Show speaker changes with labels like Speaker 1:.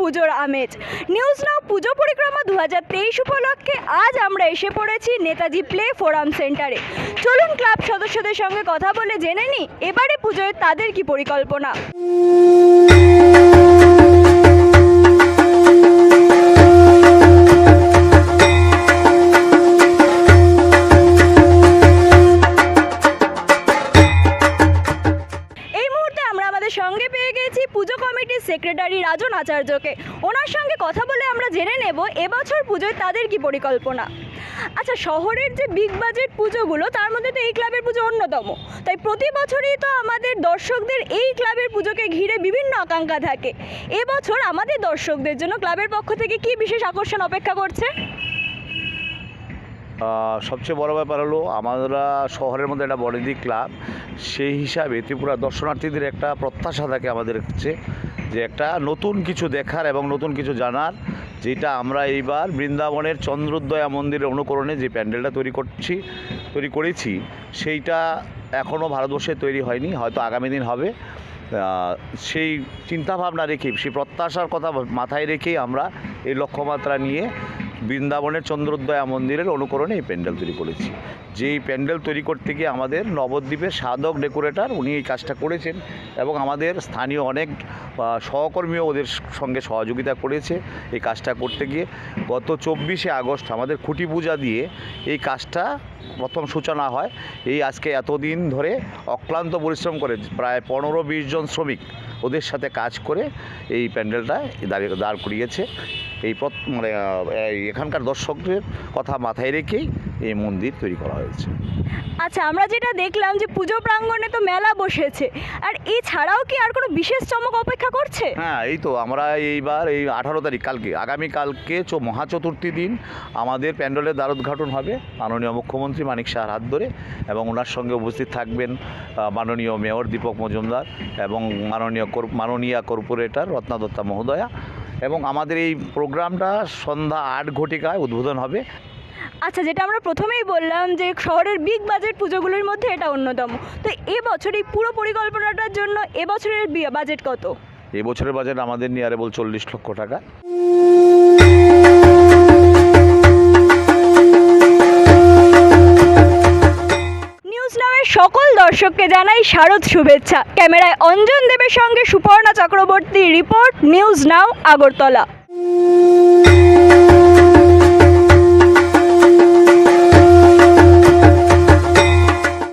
Speaker 1: পুজোর আমেজ। News now পুজো পরিক্রমা 2023 উপলক্ষে আজ আমরা এসে পড়েছি নেতাজি প্লে ফোরাম সেন্টারে। চলুন ক্লাব সদস্যদের সঙ্গে কথা বলে জেনে নিই এবারে পুজোয় তাদের কি পরিকল্পনা। সঙ্গে পেয়ে গেছি পুজো কমিটির সেক্রেটারি রাজন আচার্যকে। ওনার সঙ্গে কথা বলে আমরা জেনে নেব এবছর পুজোয় তাদের কি পরিকল্পনা। আচ্ছা, শহরের যে বিগ বাজেট পুজোগুলো তার মধ্যে তো এই ক্লাবের পুজো অন্যতম, তাই প্রতি বছরই তো আমাদের দর্শকদের এই ক্লাবের পুজোকে ঘিরে বিভিন্ন আকাঙ্ক্ষা থাকে। এবছর আমাদের দর্শকদের জন্য ক্লাবের পক্ষ থেকে কি বিশেষ আকর্ষণ অপেক্ষা করছে?
Speaker 2: সবচেয়ে বড় ব্যাপার হলো আমরা শহরের মধ্যে একটা বড়দি ক্লাব, সেই হিসাবে ত্রিপুরা দর্শনার্থীদের একটা প্রত্যাশা থাকে আমাদের কাছে যে একটা নতুন কিছু দেখার এবং নতুন কিছু জানার, যেটা আমরা এইবার বৃন্দাবনের চন্দ্রোদয়া মন্দিরের অনুকরণে যে প্যান্ডেলটা তৈরি করেছি সেইটা এখনও ভারতবর্ষে তৈরি হয়নি, হয়তো আগামী দিন হবে। সেই চিন্তাভাবনা রেখে, সেই প্রত্যাশার কথা মাথায় রেখেই আমরা এই লক্ষ্যমাত্রা নিয়ে বৃন্দাবনের চন্দ্রোদয়া মন্দিরের অনুকরণে এই প্যান্ডেল তৈরি করেছি। যেই প্যান্ডেল তৈরি করতে গিয়ে আমাদের নবদ্বীপের সাধক ডেকোরেটর উনি এই কাজটা করেছেন এবং আমাদের স্থানীয় অনেক সহকর্মীও ওদের সঙ্গে সহযোগিতা করেছে এই কাজটা করতে গিয়ে। গত 24শে আগস্ট আমাদের খুঁটি পূজা দিয়ে এই কাজটা প্রথম সূচনা হয়। এই আজকে এতদিন ধরে অক্লান্ত পরিশ্রম করে প্রায় 15-20 জন শ্রমিক ওদের সাথে কাজ করে এই প্যান্ডেলটা দাঁড় করিয়েছে। এই মানে এখানকার দর্শকদের কথা মাথায় রেখেই এই মন্দির তৈরি করা হয়েছে।
Speaker 1: আচ্ছা, আমরা যেটা দেখলাম যে পুজো প্রাঙ্গণে তো মেলা বসেছে, আর এছাড়াও কি আর কোনো বিশেষ চমক অপেক্ষা করছে?
Speaker 2: হ্যাঁ, এই তো আমরা এইবার এই 18 তারিখ আগামীকালকে মহাচতুর্থী দিন আমাদের প্যান্ডেলের দ্বারোদ্ঘাটন হবে মাননীয় মুখ্যমন্ত্রী মানিক শাহর হাত ধরে, এবং ওনার সঙ্গে উপস্থিত থাকবেন মাননীয় মেয়র দীপক মজুমদার এবং মাননীয় কর্পোরেটর রত্না দত্তা মহোদয়া। এবং আমাদের এই প্রোগ্রামটা সন্ধ্যা 8 ঘটিকায় উদ্বোধন হবে।
Speaker 1: আচ্ছা, যেটা আমরা প্রথমেই বললাম যে শহরের বিগ বাজেট পুজোগুলোর মধ্যে এটা অন্যতম, তো এবছর এই পুরো পরিকল্পনাটার জন্য এবছরের বাজেট কত?
Speaker 2: এবছরের বাজেট আমাদের নিয়ারেবল 40 লক্ষ টাকা।
Speaker 1: নিউজ নামের সকল দর্শককে জানাই শারদ শুভেচ্ছা। ক্যামেরায় অঞ্জন দেবের সঙ্গে Suparna Chakraborty report, news now Agartala.